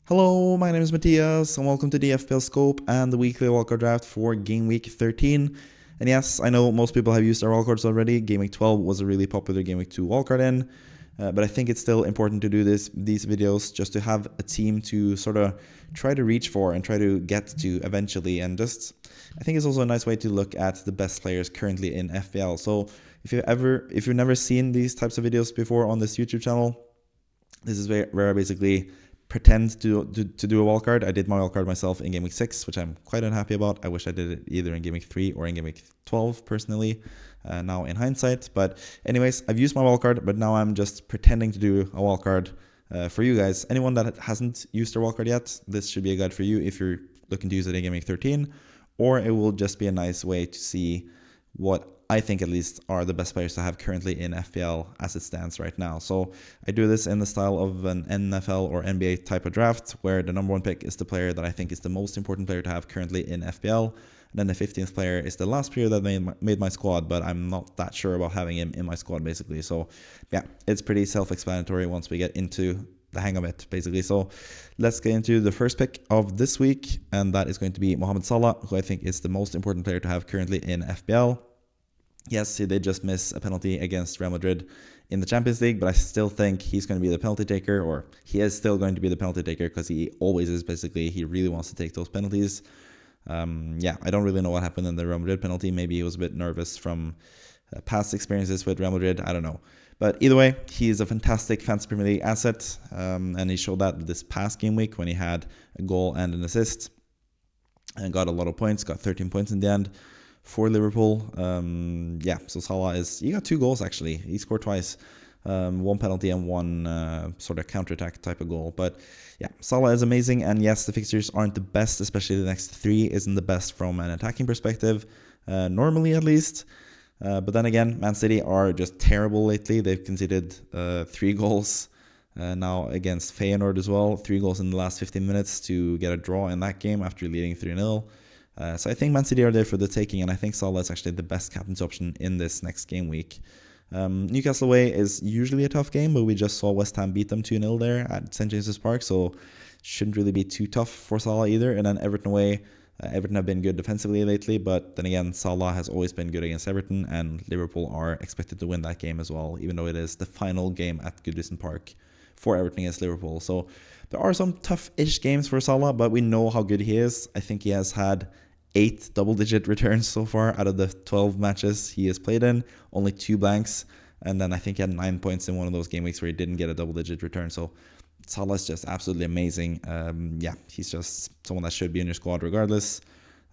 Hello, my name is Matthias, and welcome to the FPL Scope and the weekly wildcard draft for Game Week 13. And yes, I know most people have used our wildcards already. Game Week 12 was a really popular Game Week 2 wildcard in, but I think it's still important to do these videos just to have a team to sort of try to reach for and try to get to eventually. And just, I think it's also a nice way to look at the best players currently in FPL. So if you've never seen these types of videos before on this YouTube channel, this is where I basically pretend to do a wildcard. I did my wildcard myself in Game Week 6, which I'm quite unhappy about. I wish I did it either in Game Week 3 or in Game Week 12, personally, now in hindsight. But anyways, I've used my wildcard, but now I'm just pretending to do a wildcard for you guys. Anyone that hasn't used their wildcard yet, this should be a guide for you if you're looking to use it in Game Week 13, or it will just be a nice way to see what I think at least are the best players to have currently in FPL as it stands right now. So I do this in the style of an NFL or NBA type of draft, where the number one pick is the player that I think is the most important player to have currently in FPL. And then the 15th player is the last player that made my squad, but I'm not that sure about having him in my squad, basically. So yeah, it's pretty self-explanatory once we get into the hang of it, basically. So let's get into the first pick of this week, and that is going to be Mohamed Salah, who I think is the most important player to have currently in FPL. Yes, he did just miss a penalty against Real Madrid in the Champions League, but I still think he's going to be the penalty taker, or he is still going to be the penalty taker because he always is, basically. He really wants to take those penalties. Yeah, I don't really know what happened in the Real Madrid penalty. Maybe he was a bit nervous from past experiences with Real Madrid. I don't know. But either way, he's a fantastic Fantasy Premier League asset, and he showed that this past game week when he had a goal and an assist and got a lot of points, got 13 points in the end for Liverpool. Yeah, so Salah he got 2 goals actually. He scored twice, 1 penalty and 1 sort of counter-attack type of goal. But yeah, Salah is amazing, and yes, the fixtures aren't the best, especially the next 3 isn't the best from an attacking perspective, normally at least. But then again, Man City are just terrible lately. They've conceded 3 goals now against Feyenoord as well. 3 goals in the last 15 minutes to get a draw in that game after leading 3-0. So I think Man City are there for the taking, and I think Salah is actually the best captain's option in this next game week. Newcastle away is usually a tough game, but we just saw West Ham beat them 2-0 there at St. James's Park, so shouldn't really be too tough for Salah either. And then Everton away, Everton have been good defensively lately, but then again, Salah has always been good against Everton, and Liverpool are expected to win that game as well, even though it is the final game at Goodison Park for Everton against Liverpool. So there are some tough-ish games for Salah, but we know how good he is. I think he has had 8 double-digit returns so far out of the 12 matches he has played in, only 2 blanks, and then I think he had 9 points in one of those game weeks where he didn't get a double-digit return. So Salah is just absolutely amazing. Yeah, he's just someone that should be in your squad regardless,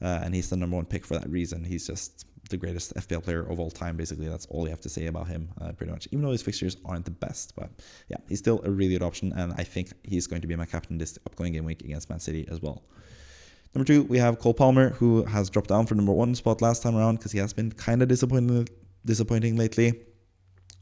and he's the number 1 pick for that reason. He's just the greatest FPL player of all time, basically. That's all you have to say about him, pretty much, even though his fixtures aren't the best. But yeah, he's still a really good option, and I think he's going to be my captain this upcoming game week against Man City as well. Number 2, we have Cole Palmer, who has dropped down from number 1 spot last time around because he has been kind of disappointing lately.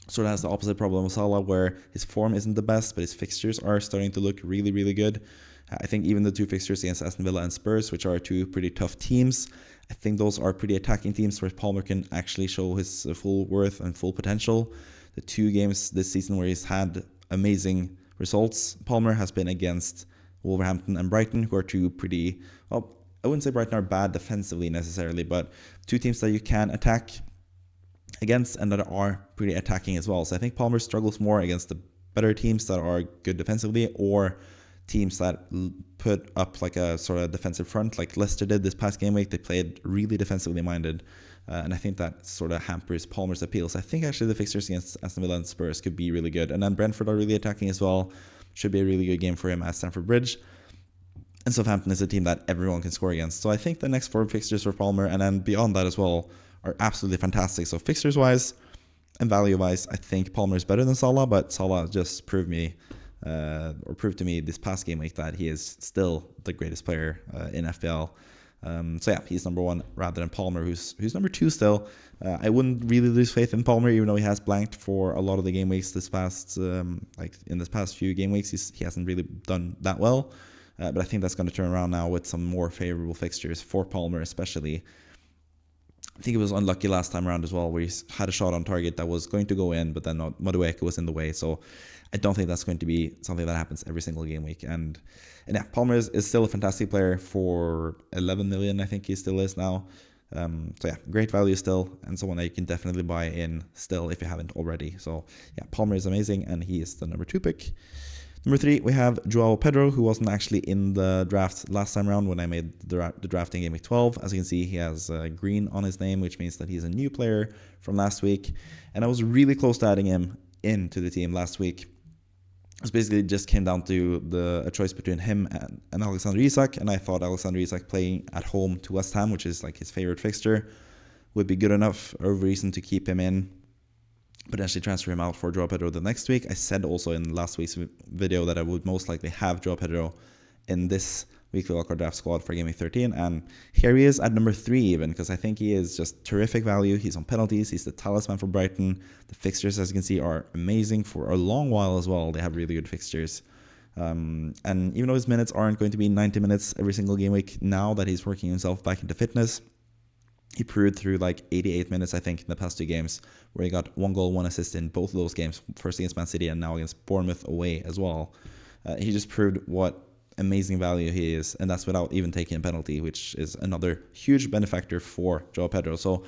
Sort of has the opposite problem with Salah, where his form isn't the best, but his fixtures are starting to look really, really good. I think even the 2 fixtures against Aston Villa and Spurs, which are 2 pretty tough teams, I think those are pretty attacking teams where Palmer can actually show his full worth and full potential. The 2 games this season where he's had amazing results, Palmer has been against Wolverhampton and Brighton, who are 2 pretty, well, I wouldn't say Brighton are bad defensively necessarily, but 2 teams that you can attack against and that are pretty attacking as well. So I think Palmer struggles more against the better teams that are good defensively, or teams that put up like a sort of defensive front, like Leicester did this past game week. They played really defensively minded, and I think that sort of hampers Palmer's appeal. So I think actually the fixtures against Aston Villa and Spurs could be really good. And then Brentford are really attacking as well. Should be a really good game for him at Stamford Bridge. And Southampton is a team that everyone can score against. So I think the next 4 fixtures for Palmer, and then beyond that as well, are absolutely fantastic. So fixtures-wise and value-wise, I think Palmer is better than Salah, but Salah just proved to me this past game week that he is still the greatest player in FPL. So yeah, he's number 1 rather than Palmer, who's number 2 still. I wouldn't really lose faith in Palmer, even though he has blanked for a lot of the game weeks this past, like in this past few game weeks, he hasn't really done that well. But I think that's going to turn around now with some more favorable fixtures for Palmer, especially. I think it was unlucky last time around as well, where he had a shot on target that was going to go in, but then Madueke was in the way. So I don't think that's going to be something that happens every single game week. And yeah, Palmer is still a fantastic player for 11 million, I think he still is now. So yeah, great value still, and someone that you can definitely buy in still if you haven't already. So yeah, Palmer is amazing, and he is the number 2 pick. Number 3, we have João Pedro, who wasn't actually in the draft last time around when I made the drafting game week 12. As you can see, he has green on his name, which means that he's a new player from last week. And I was really close to adding him into the team last week. It basically just came down to a choice between him and Alexander Isak, and I thought Alexander Isak playing at home to West Ham, which is like his favorite fixture, would be good enough or reason to keep him in, potentially transfer him out for João Pedro the next week. I said also in last week's video that I would most likely have João Pedro in this weekly wildcard draft squad for Game Week 13, and here he is at number 3 even, because I think he is just terrific value. He's on penalties, he's the talisman for Brighton. The fixtures, as you can see, are amazing for a long while as well. They have really good fixtures. And even though his minutes aren't going to be 90 minutes every single game week, now that he's working himself back into fitness, he proved through like 88 minutes, I think, in the past 2 games, where he got 1 goal, 1 assist in both of those games, first against Man City and now against Bournemouth away as well. He just proved what amazing value he is, and that's without even taking a penalty, which is another huge benefactor for João Pedro. So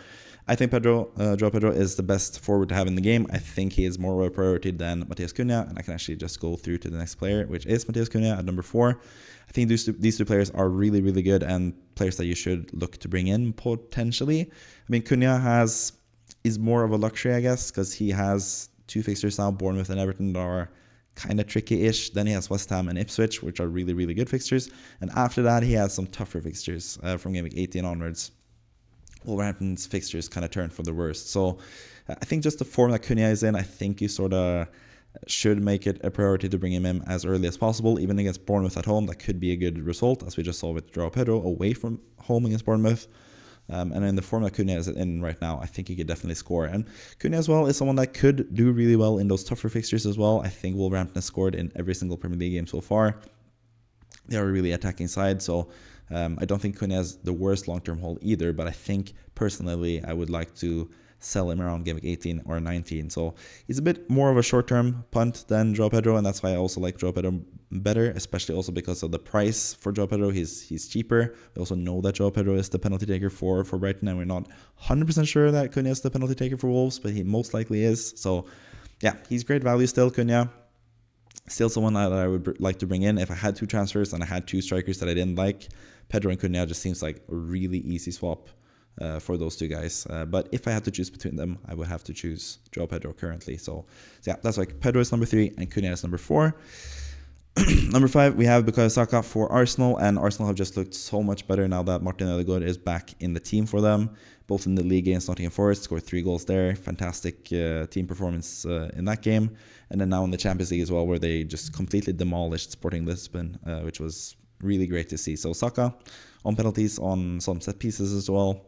I think João Pedro is the best forward to have in the game. I think he is more of a priority than Matheus Cunha, and I can actually just go through to the next player, which is Matheus Cunha at number 4. I think these two players are really, really good and players that you should look to bring in potentially. I mean, Cunha is more of a luxury, I guess, because he has 2 fixtures now, Bournemouth and Everton, that are kind of tricky-ish. Then he has West Ham and Ipswich, which are really, really good fixtures. And after that, he has some tougher fixtures from game week 18 onwards. Wolverhampton's fixtures kind of turned for the worst. So I think just the form that Cunha is in, I think you sort of should make it a priority to bring him in as early as possible. Even against Bournemouth at home, that could be a good result, as we just saw with João Pedro away from home against Bournemouth. And in the form that Cunha is in right now, I think he could definitely score. And Cunha as well is someone that could do really well in those tougher fixtures as well. I think Wolverhampton has scored in every single Premier League game so far. They are a really attacking side, so I don't think Cunha has the worst long-term hold either, but I think personally I would like to sell him around game week 18 or 19. So he's a bit more of a short-term punt than João Pedro, and that's why I also like João Pedro better, especially also because of the price for João Pedro. He's cheaper. We also know that João Pedro is the penalty taker for Brighton, and we're not 100% sure that Cunha is the penalty taker for Wolves, but he most likely is. So yeah, he's great value still, Cunha. Still someone that I would like to bring in. If I had 2 transfers and I had 2 strikers that I didn't like, Pedro and Cunha just seems like a really easy swap for those 2 guys. But if I had to choose between them, I would have to choose João Pedro currently. So yeah, that's like Pedro is number 3 and Cunha is number 4. Number 5, we have Bukayo Saka for Arsenal, and Arsenal have just looked so much better now that Martin Ødegaard is back in the team for them. Both in the league against Nottingham Forest, scored 3 goals there. Fantastic team performance in that game. And then now in the Champions League as well, where they just completely demolished Sporting Lisbon, which was really great to see. So Saka on penalties, on some set pieces as well.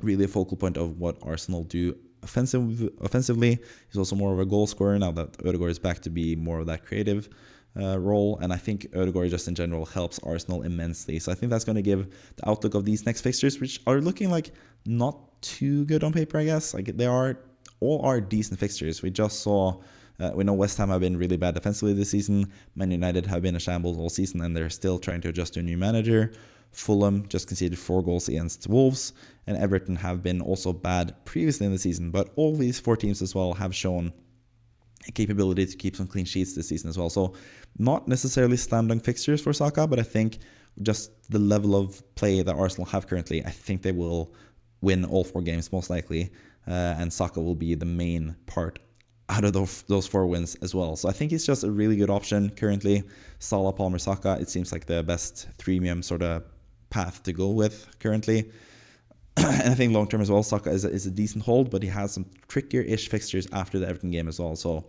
Really a focal point of what Arsenal do offensively. He's also more of a goal scorer now that Ødegaard is back to be more of that creative role, and I think Ødegaard just in general helps Arsenal immensely. So I think that's going to give the outlook of these next fixtures, which are looking like not too good on paper, I guess. Like they all are decent fixtures. We just saw, we know West Ham have been really bad defensively this season. Man United have been a shambles all season, and they're still trying to adjust to a new manager. Fulham just conceded 4 goals against Wolves, and Everton have been also bad previously in the season. But all these 4 teams as well have shown a capability to keep some clean sheets this season as well. So not necessarily slam dunk fixtures for Saka, but I think just the level of play that Arsenal have currently, I think they will win all 4 games most likely, and Saka will be the main part out of those 4 wins as well. So I think he's just a really good option currently. Salah, Palmer, Saka, it seems like the best premium sort of path to go with currently. And I think long term as well, Saka is a decent hold, but he has some trickier-ish fixtures after the Everton game as well. So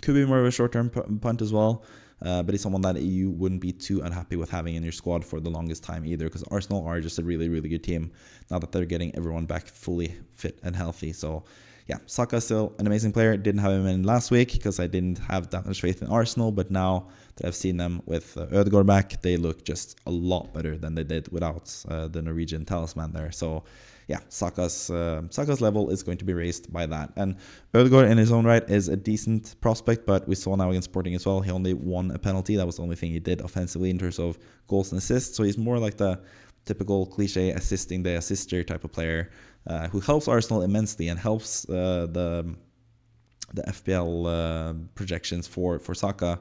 could be more of a short-term punt as well. But he's someone that you wouldn't be too unhappy with having in your squad for the longest time either, because Arsenal are just a really, really good team now that they're getting everyone back fully fit and healthy. So yeah, Saka is still an amazing player. Didn't have him in last week because I didn't have that much faith in Arsenal, but now that I've seen them with Ødegaard back, they look just a lot better than they did without the Norwegian talisman there. So yeah, Saka's level is going to be raised by that. And Ødegaard in his own right is a decent prospect, but we saw now against Sporting as well, he only won a penalty. That was the only thing he did offensively in terms of goals and assists. So he's more like the typical cliche assisting the assister type of player who helps Arsenal immensely and helps the FPL projections for Saka.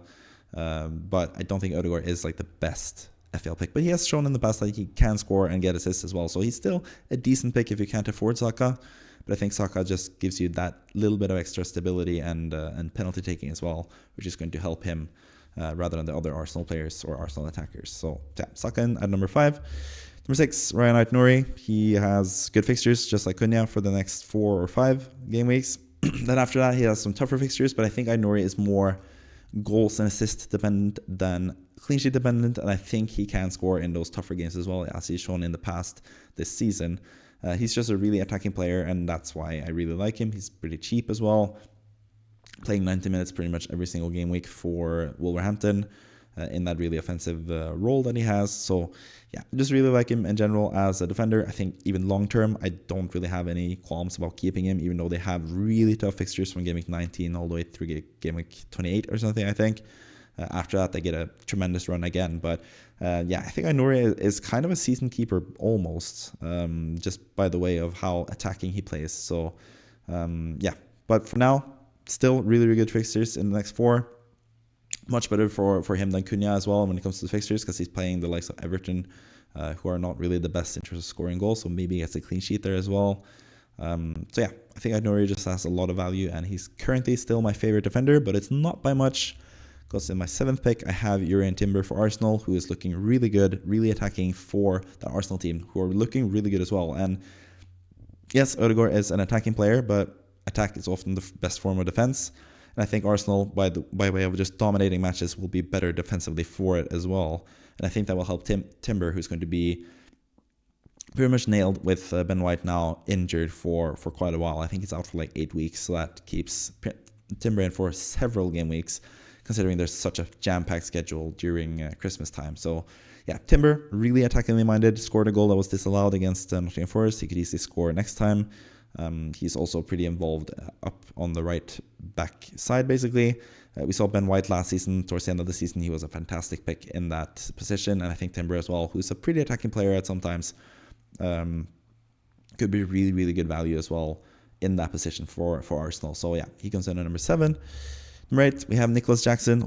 But I don't think Ødegaard is like the best FPL pick, but he has shown in the past that he can score and get assists as well. So he's still a decent pick if you can't afford Saka. But I think Saka just gives you that little bit of extra stability and penalty taking as well, which is going to help him rather than the other Arsenal players or Arsenal attackers. So yeah, Saka at number 5. Number 6, Ryan Ait-Nouri. He has good fixtures, just like Cunha, for the next 4 or 5 game weeks. Then after that, he has some tougher fixtures, but I think Ait-Nouri is more goals and assists dependent than clean sheet dependent, and I think he can score in those tougher games as well, as he's shown in the past this season. He's just a really attacking player, and that's why I really like him. He's pretty cheap as well, playing 90 minutes pretty much every single game week for Wolverhampton in that really offensive role that he has. So yeah, I just really like him in general as a defender. I think even long term, I don't really have any qualms about keeping him, even though they have really tough fixtures from game week 19 all the way through game week 28 or something, I think. After that, they get a tremendous run again. But yeah, I think Ait-Nouri is kind of a season keeper almost, just by the way of how attacking he plays. So yeah, but for now, still really, really good fixtures in the next 4. Much better for him than Cunha as well when it comes to the fixtures, because he's playing the likes of Everton, who are not really the best in terms of scoring goals. So maybe he gets a clean sheet there as well. So yeah, I think Ait-Nouri just has a lot of value, and he's currently still my favorite defender, but it's not by much. Because in my 7th pick, I have Jurrien Timber for Arsenal, who is looking really good, really attacking for the Arsenal team, who are looking really good as well. And yes, Ødegaard is an attacking player, but attack is often the best form of defense. And I think Arsenal, by way of just dominating matches, will be better defensively for it as well. And I think that will help Timber, who's going to be pretty much nailed with Ben White now injured for quite a while. I think he's out for like 8 weeks, so that keeps Timber in for several game weeks, considering there's such a jam-packed schedule during Christmas time. So yeah, Timber, really attackingly minded, scored a goal that was disallowed against Nottingham Forest. He could easily score next time. He's also pretty involved up on the right back side, basically. We saw Ben White last season. Towards the end of the season, he was a fantastic pick in that position. And I think Timber as well, who's a pretty attacking player at sometimes, could be really, really good value as well in that position for Arsenal. So yeah, he comes in at number 7. Number 8, we have Nicholas Jackson,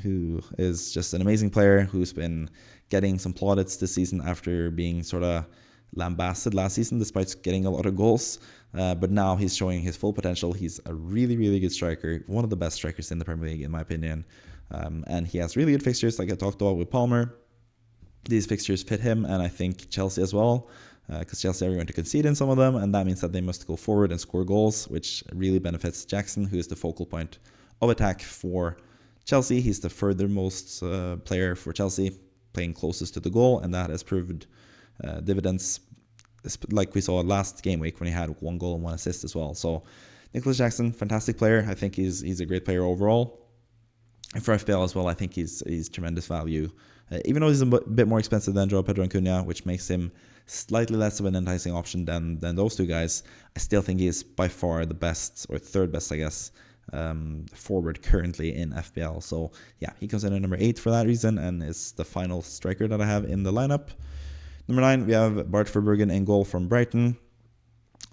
who is just an amazing player who's been getting some plaudits this season after being sort of lambasted last season despite getting a lot of goals. But now he's showing his full potential. He's a really, really good striker, one of the best strikers in the Premier League, in my opinion. And he has really good fixtures, like I talked about with Palmer. These fixtures fit him, and I think Chelsea as well, because Chelsea are going to concede in some of them, and that means that they must go forward and score goals, which really benefits Jackson, who is the focal point of attack for Chelsea. He's the furthermost player for Chelsea, playing closest to the goal, and that has proved dividends, like we saw last game week when he had 1 goal and 1 assist as well. So Nicholas Jackson, fantastic player. I think he's a great player overall. And for FPL as well, I think he's tremendous value. Even though he's a bit more expensive than João Pedro and Cunha, which makes him slightly less of an enticing option than those two guys, I still think he is by far the best, or third best, I guess, forward currently in FPL. So yeah, he comes in at number 8 for that reason, and is the final striker that I have in the lineup. Number 9, we have Bart Verbruggen in goal from Brighton.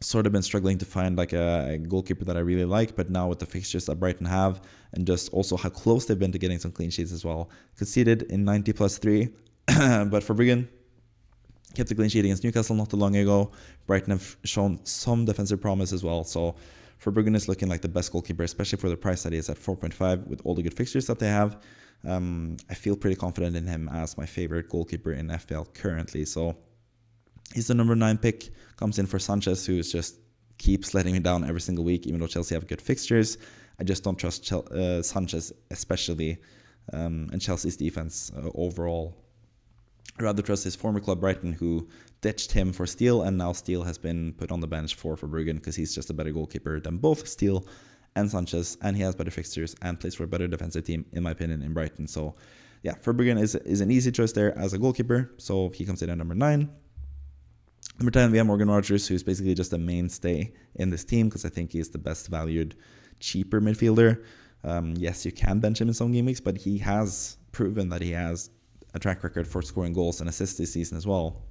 Sort of been struggling to find like a goalkeeper that I really like, but now with the fixtures that Brighton have, and just also how close they've been to getting some clean sheets as well. Conceded in 90+3, but Verbruggen kept a clean sheet against Newcastle not too long ago. Brighton have shown some defensive promise as well, so Verbruggen is looking like the best goalkeeper, especially for the price that he is at 4.5 with all the good fixtures that they have. I feel pretty confident in him as my favorite goalkeeper in FPL currently, so he's the number 9 pick, comes in for Sanchez, who just keeps letting me down every single week, even though Chelsea have good fixtures. I just don't trust Sanchez especially, and Chelsea's defense overall. I'd rather trust his former club Brighton, who ditched him for Steele, and now Steele has been put on the bench for Verbruggen because he's just a better goalkeeper than both Steele and Sanchez, and he has better fixtures and plays for a better defensive team, in my opinion, in Brighton. So yeah, Verbruggen is an easy choice there as a goalkeeper, so he comes in at number 9. Number 10, we have Morgan Rogers, who's basically just a mainstay in this team because I think he's the best valued, cheaper midfielder. Yes, you can bench him in some game weeks, but he has proven that he has a track record for scoring goals and assists this season as well.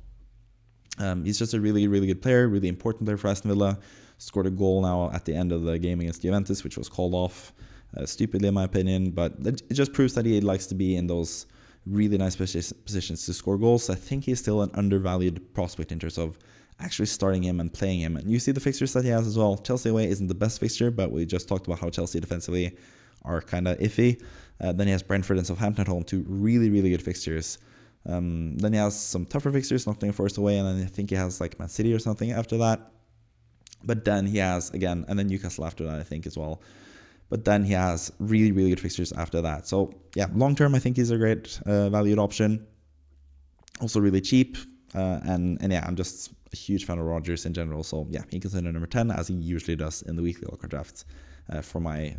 He's just a really, really good player, really important player for Aston Villa. Scored a goal now at the end of the game against Juventus, which was called off stupidly in my opinion, but it just proves that he likes to be in those really nice positions to score goals. I think he's still an undervalued prospect in terms of actually starting him and playing him. And you see the fixtures that he has as well. Chelsea away isn't the best fixture, but we just talked about how Chelsea defensively are kind of iffy. Then he has Brentford and Southampton at home, two really, really good fixtures. Then he has some tougher fixtures, Nottingham Forest away, and then I think he has like Man City or something after that. But then he has, again, and then Newcastle after that, I think, as well. But then he has really, really good fixtures after that. So, yeah, long-term, I think he's a great valued option. Also really cheap. And yeah, I'm just a huge fan of Rodgers in general. So, yeah, he can sit at number 10, as he usually does in the weekly wildcard drafts for my,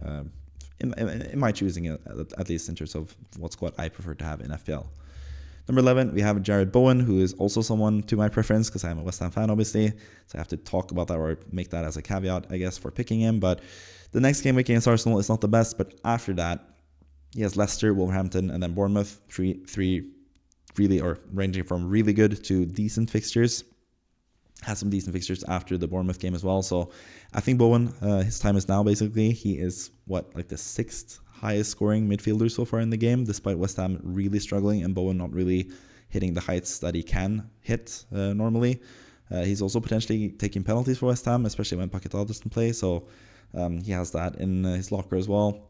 in my choosing, at least in terms of what squad I prefer to have in FPL. Number 11, we have Jarrod Bowen, who is also someone to my preference because I'm a West Ham fan, obviously. So I have to talk about that or make that as a caveat, I guess, for picking him. But the next game week against Arsenal is not the best. But after that, he has Leicester, Wolverhampton, and then Bournemouth. Three really, or ranging from really good to decent fixtures. Has some decent fixtures after the Bournemouth game as well. So I think Bowen, his time is now, basically. He is, like the 6th highest scoring midfielder so far in the game, despite West Ham really struggling and Bowen not really hitting the heights that he can hit normally. He's also potentially taking penalties for West Ham, especially when Paquetá doesn't play, so he has that in his locker as well.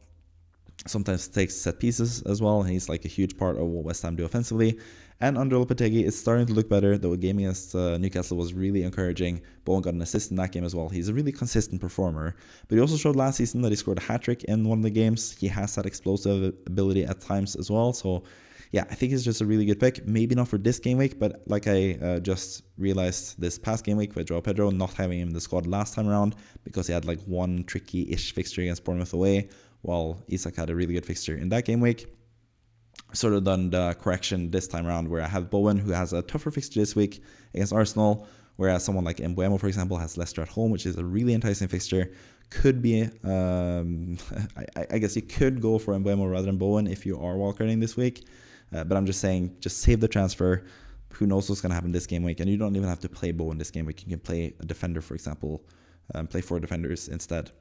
Sometimes takes set pieces as well, and he's like a huge part of what West Ham do offensively. And under Lopetegui, it's starting to look better. The game against Newcastle was really encouraging. Bowen got an assist in that game as well. He's a really consistent performer. But he also showed last season that he scored a hat-trick in one of the games. He has that explosive ability at times as well. So, yeah, I think he's just a really good pick. Maybe not for this game week, but like I just realized this past game week with João Pedro not having him in the squad last time around because he had like one tricky-ish fixture against Bournemouth away, while Isak had a really good fixture in that game week. Sort of done the correction this time around where I have Bowen, who has a tougher fixture this week against Arsenal, whereas someone like Mbeumo, for example, has Leicester at home, which is a really enticing fixture. Could be, I guess you could go for Mbeumo rather than Bowen if you are wildcarding this week. But I'm just saying, just save the transfer. Who knows what's going to happen this game week? And you don't even have to play Bowen this game week. You can play a defender, for example, play 4 defenders instead.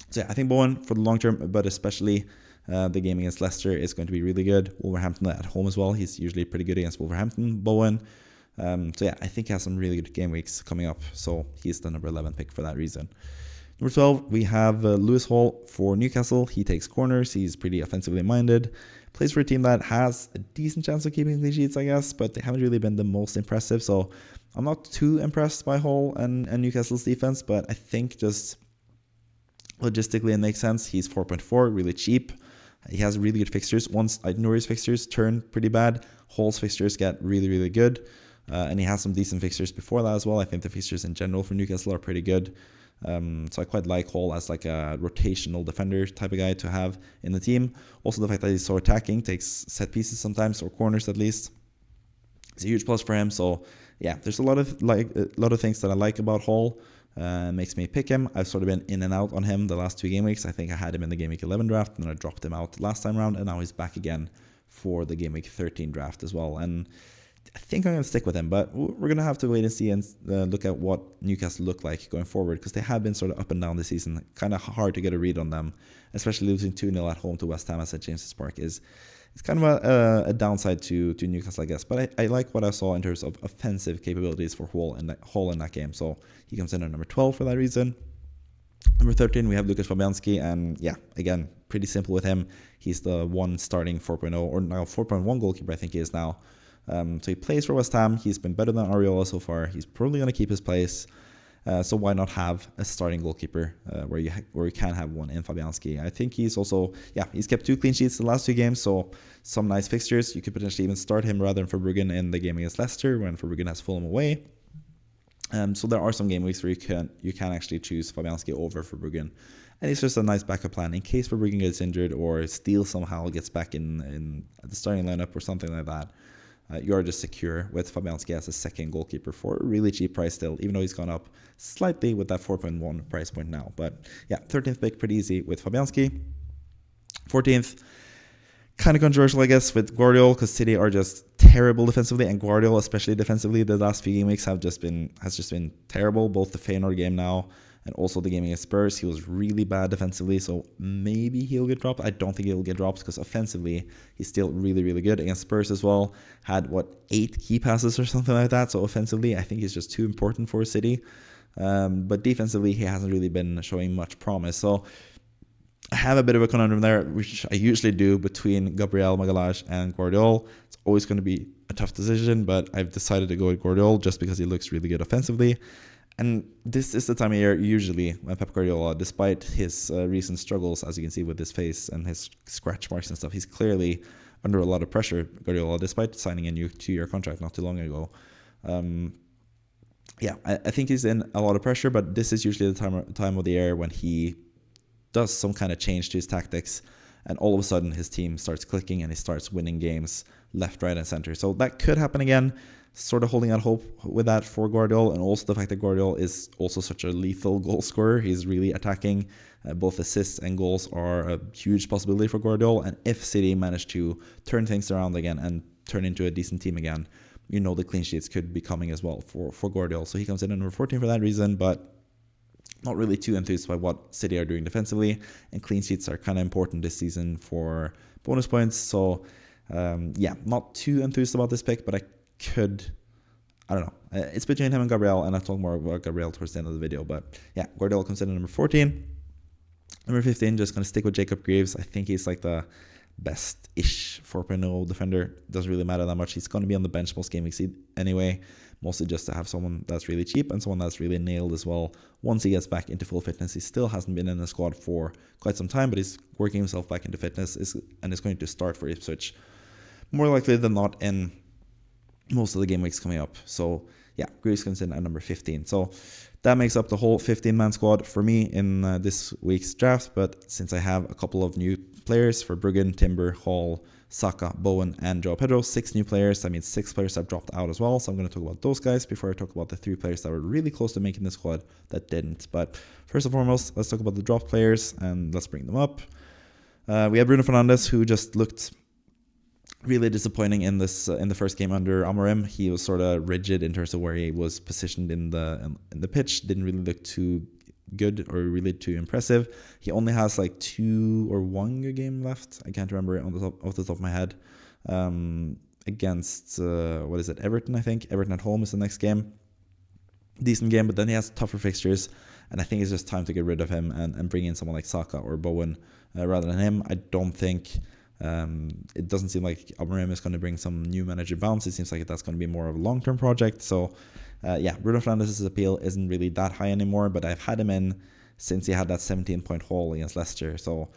So yeah, I think Bowen for the long term, but especially the game against Leicester is going to be really good. Wolverhampton at home as well. He's usually pretty good against Wolverhampton, Bowen. So yeah, I think he has some really good game weeks coming up. So he's the number 11 pick for that reason. Number 12, we have Lewis Hall for Newcastle. He takes corners. He's pretty offensively minded. Plays for a team that has a decent chance of keeping clean sheets, I guess, but they haven't really been the most impressive. So I'm not too impressed by Hall and Newcastle's defense, but I think just logistically it makes sense. He's 4.4, really cheap. He has really good fixtures. Once Ait-Nouri's fixtures turn pretty bad, Hall's fixtures get really, really good. And he has some decent fixtures before that as well. I think the fixtures in general for Newcastle are pretty good. So I quite like Hall as like a rotational defender type of guy to have in the team. Also the fact that he's so attacking, takes set pieces sometimes, or corners at least. It's a huge plus for him. So yeah, there's a lot of things that I like about Hall. Makes me pick him. I've sort of been in and out on him the last 2 game weeks. I think I had him in the game week 11 draft, and then I dropped him out last time around, and now he's back again for the game week 13 draft as well. And I think I'm going to stick with him, but we're going to have to wait and see and look at what Newcastle look like going forward, because they have been sort of up and down this season. Kind of hard to get a read on them, especially losing 2-0 at home to West Ham at St. James's Park is it's kind of a downside to Newcastle, I guess. But I like what I saw in terms of offensive capabilities for Hall in that game. So he comes in at number 12 for that reason. Number 13, we have Lucas Fabianski. And yeah, again, pretty simple with him. He's the one starting 4.0 or now 4.1 goalkeeper, I think he is now. So he plays for West Ham. He's been better than Areola so far. He's probably going to keep his place. So why not have a starting goalkeeper where you can have one in Fabianski? I think he's also, he's kept 2 clean sheets the last 2 games, so some nice fixtures. You could potentially even start him rather than Verbruggen in the game against Leicester when Verbruggen has Fulham away. So there are some game weeks where you can actually choose Fabianski over Verbruggen. And it's just a nice backup plan in case Verbruggen gets injured or Steele somehow gets back in the starting lineup or something like that. you are just secure with Fabianski as a second goalkeeper for a really cheap price still, even though he's gone up slightly with that 4.1 price point now. But yeah, 13th pick pretty easy with Fabianski. 14th, kind of controversial, I guess, with Gvardiol, because City are just terrible defensively, and Gvardiol, especially defensively, the last few game weeks has just been terrible. Both the Feyenoord game now and also the game against Spurs, he was really bad defensively, so maybe he'll get dropped. I don't think he'll get dropped because offensively, he's still really, really good. Against Spurs as well, had, 8 key passes or something like that, so offensively, I think he's just too important for City. But defensively, he hasn't really been showing much promise, so I have a bit of a conundrum there, which I usually do between Gabriel Magalhaes and Gvardiol. It's always going to be a tough decision, but I've decided to go with Gvardiol just because he looks really good offensively. And this is the time of year usually when Pep Guardiola, despite his recent struggles, as you can see with his face and his scratch marks and stuff, he's clearly under a lot of pressure, Guardiola, despite signing a new 2-year contract not too long ago. I think he's in a lot of pressure, but this is usually the time of the year when he does some kind of change to his tactics, and all of a sudden his team starts clicking and he starts winning games left, right, and center. So that could happen again. Sort of holding out hope with that for Gvardiol, and also the fact that Gvardiol is also such a lethal goal scorer. He's really attacking. Both assists and goals are a huge possibility for Gvardiol, and if City manage to turn things around again and turn into a decent team again, the clean sheets could be coming as well for Gvardiol. So he comes in at number 14 for that reason, but not really too enthused by what City are doing defensively, and clean sheets are kind of important this season for bonus points. So not too enthused about this pick, but I don't know. It's between him and Gabriel, and I'll talk more about Gabriel towards the end of the video. But yeah, Gvardiol comes in at number 14. Number 15, just going to stick with Jacob Greaves. I think he's like the best-ish 4.0 defender. Doesn't really matter that much. He's going to be on the bench most game weeks anyway, mostly just to have someone that's really cheap and someone that's really nailed as well. Once he gets back into full fitness, he still hasn't been in the squad for quite some time, but he's working himself back into fitness and is going to start for Ipswich more likely than not in most of the game weeks coming up. So yeah, Greaves comes in at number 15. So that makes up the whole 15-man squad for me in this week's draft. But since I have a couple of new players for Verbruggen, Timber, Hall, Saka, Bowen, and João Pedro, 6 new players. That means 6 players have dropped out as well. So I'm going to talk about those guys before I talk about the 3 players that were really close to making the squad that didn't. But first and foremost, let's talk about the dropped players and let's bring them up. We have Bruno Fernandes, who just looked really disappointing in the first game under Amorim. He was sort of rigid in terms of where he was positioned in the pitch. Didn't really look too good or really too impressive. He only has like 2 or 1 good game left. I can't remember it off the top of my head. Against Everton, I think. Everton at home is the next game. Decent game, but then he has tougher fixtures, and I think it's just time to get rid of him and bring in someone like Saka or Bowen rather than him. I don't think it doesn't seem like Amorim is going to bring some new manager bounce. It seems like that's going to be more of a long-term project. So Bruno Fernandes' appeal isn't really that high anymore, but I've had him in since he had that 17-point haul against Leicester. So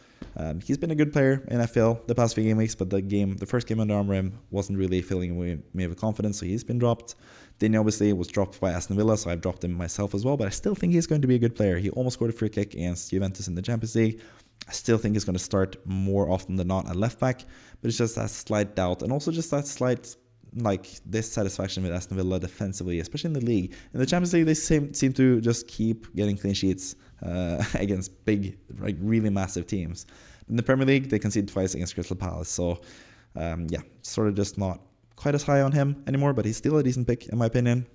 he's been a good player in FPL the past few game weeks, but the first game under Amorim wasn't really filling me with confidence, so he's been dropped. Dini obviously was dropped by Aston Villa, so I've dropped him myself as well, but I still think he's going to be a good player. He almost scored a free kick against Juventus in the Champions League. I still think he's going to start more often than not at left back, but it's just that slight doubt, and also just that slight dissatisfaction with Aston Villa defensively, especially in the league. In the Champions League, they seem to just keep getting clean sheets against big, really massive teams. In the Premier League, they conceded twice against Crystal Palace, so sort of just not quite as high on him anymore, but he's still a decent pick in my opinion.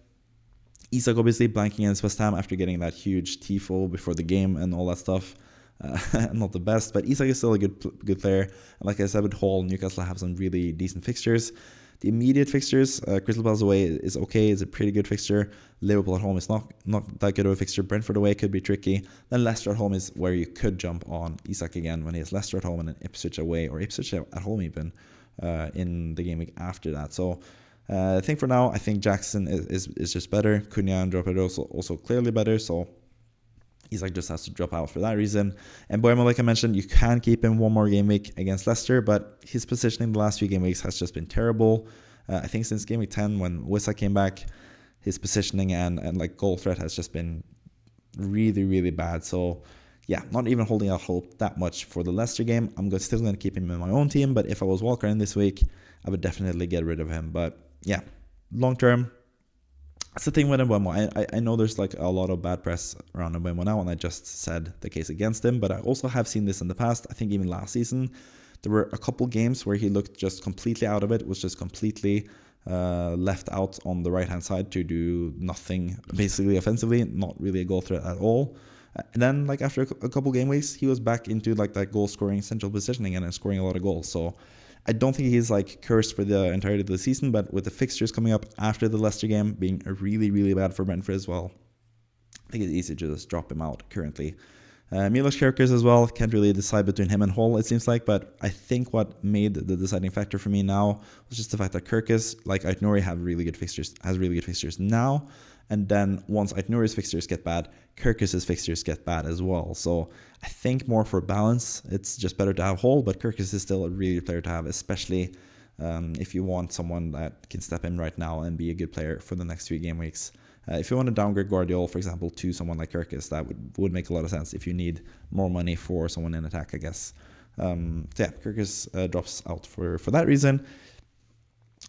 Isak obviously blanking against West Ham after getting that huge tifo before the game and all that stuff. Not the best, but Isak is still a good player. And like I said with Hall, Newcastle have some really decent fixtures. The immediate fixtures, Crystal Palace away is okay, it's a pretty good fixture. Liverpool at home is not that good of a fixture. Brentford away could be tricky. Then Leicester at home is where you could jump on Isak again when he has Leicester at home and then Ipswich away, or Ipswich at home even, in the game week after that. So I think for now, I think Jackson is just better. Cunha and João Pedro also clearly better, so Isak just has to drop out for that reason. And Bowen, like I mentioned, you can keep him one more game week against Leicester, but his positioning the last few game weeks has just been terrible. I think since game week 10 when Wissa came back, his positioning and like goal threat has just been really, really bad. So yeah, not even holding out hope that much for the Leicester game. I'm still going to keep him in my own team, but if I was Wildcard in this week, I would definitely get rid of him. But yeah, long term, that's the thing with Mbeumo. I know there's like a lot of bad press around Mbeumo now, and I just said the case against him, but I also have seen this in the past. I think even last season, there were a couple games where he looked just completely out of it, was just completely left out on the right-hand side to do nothing, basically offensively, not really a goal threat at all. And then, like, after a couple game weeks, he was back into like that goal-scoring central positioning and scoring a lot of goals. So I don't think he's like cursed for the entirety of the season, but with the fixtures coming up after the Leicester game being really, really bad for Brentford as well, I think it's easy to just drop him out currently. Milos Kerkez as well, can't really decide between him and Hall, it seems like, but I think what made the deciding factor for me now was just the fact that Kerkez, like Ait-Nouri, has really good fixtures now, and then once Ait-Nouri's fixtures get bad, Kerkez's fixtures get bad as well. So I think more for balance, it's just better to have Hall, but Kerkez is still a really good player to have, especially if you want someone that can step in right now and be a good player for the next few game weeks. If you want to downgrade Gvardiol, for example, to someone like Kerkez, that would make a lot of sense if you need more money for someone in attack, I guess. So yeah, Kerkez drops out for that reason.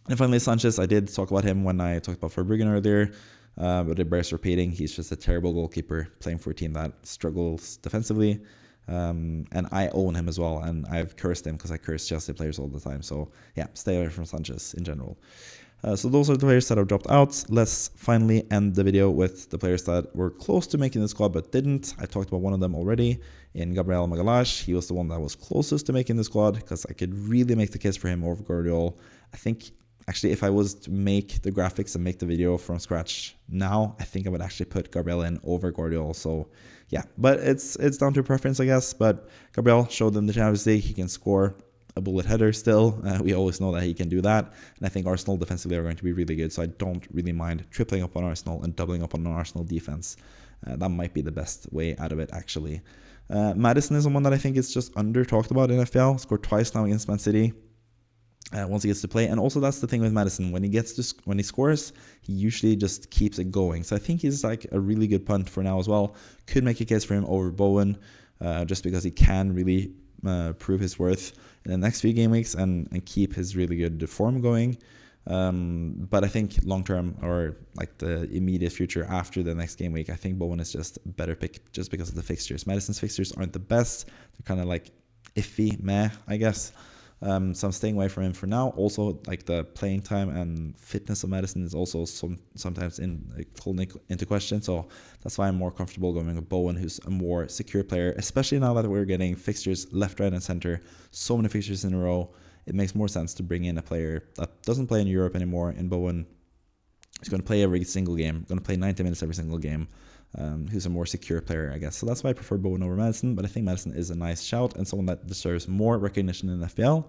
And finally, Sanchez, I did talk about him when I talked about Verbruggen earlier, but it bears repeating. He's just a terrible goalkeeper playing for a team that struggles defensively. And I own him as well, and I've cursed him because I curse Chelsea players all the time. So yeah, stay away from Sanchez in general. So those are the players that have dropped out. Let's finally end the video with the players that were close to making the squad but didn't. I talked about one of them already in Gabriel Magalhaes. He was the one that was closest to making the squad because I could really make the case for him over Gvardiol. I think actually if I was to make the graphics and make the video from scratch now, I think I would actually put Gabriel in over Gvardiol. So yeah, but it's down to preference, I guess. But Gabriel showed them the Champions League. He can score a bullet header still. We always know that he can do that. And I think Arsenal defensively are going to be really good. So I don't really mind tripling up on Arsenal and doubling up on Arsenal defense. That might be the best way out of it, actually. Maddison is someone that I think is just under talked about in FPL. Scored twice now against Man City. Once he gets to play. And also that's the thing with Maddison. When he scores, he usually just keeps it going. So I think he's like a really good punt for now as well. Could make a case for him over Bowen, just because he can really prove his worth in the next few game weeks and keep his really good form going. But I think long term, or like the immediate future after the next game week, I think Bowen is just a better pick just because of the fixtures. Madison's fixtures aren't the best. They're kind of like iffy, meh, I guess. So I'm staying away from him for now. Also, like the playing time and fitness of Maddison is also sometimes called into question. So that's why I'm more comfortable going with Bowen, who's a more secure player, especially now that we're getting fixtures left, right, and center. So many fixtures in a row. It makes more sense to bring in a player that doesn't play in Europe anymore. In Bowen, he's going to play every single game, going to play 90 minutes every single game. Who's a more secure player, I guess. So that's why I prefer Bowen over Maddison, but I think Maddison is a nice shout and someone that deserves more recognition in FPL.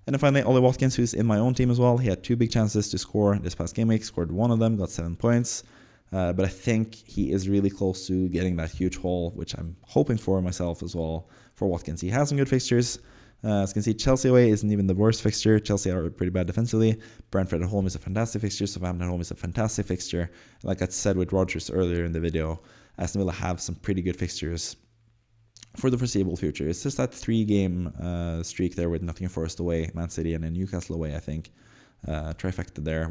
And then finally, Ollie Watkins, who's in my own team as well. He had 2 big chances to score this past game week, scored one of them, got 7 points. But I think he is really close to getting that huge haul, which I'm hoping for myself as well for Watkins. He has some good fixtures. As you can see, Chelsea away isn't even the worst fixture. Chelsea are pretty bad defensively. Brentford at home is a fantastic fixture. Southampton at home is a fantastic fixture. Like I said with Rodgers earlier in the video, Aston Villa have some pretty good fixtures for the foreseeable future. It's just that 3-game streak there with Nottingham Forest away, Man City, and then Newcastle away, I think. Trifecta there,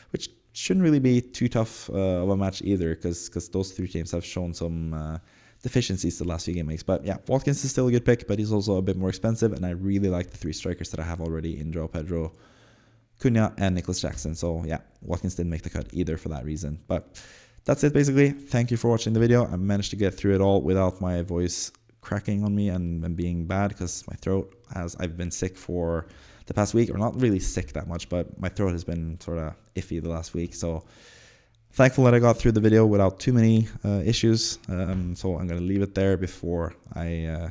which shouldn't really be too tough of a match either, because those 3 teams have shown some deficiencies the last few game weeks. But yeah, Watkins is still a good pick, but he's also a bit more expensive, and I really like the 3 strikers that I have already in João Pedro, Cunha, and Nicholas Jackson. So yeah, Watkins didn't make the cut either for that reason. But that's it basically. Thank you for watching the video. I managed to get through it all without my voice cracking on me and being bad, because my throat I've been sick for the past week, or not really sick that much, but my throat has been sort of iffy the last week. So thankful that I got through the video without too many issues. So I'm going to leave it there before I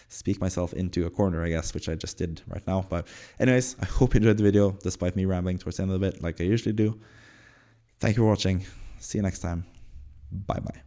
speak myself into a corner, I guess, which I just did right now. But anyways, I hope you enjoyed the video, despite me rambling towards the end of it like I usually do. Thank you for watching. See you next time. Bye-bye.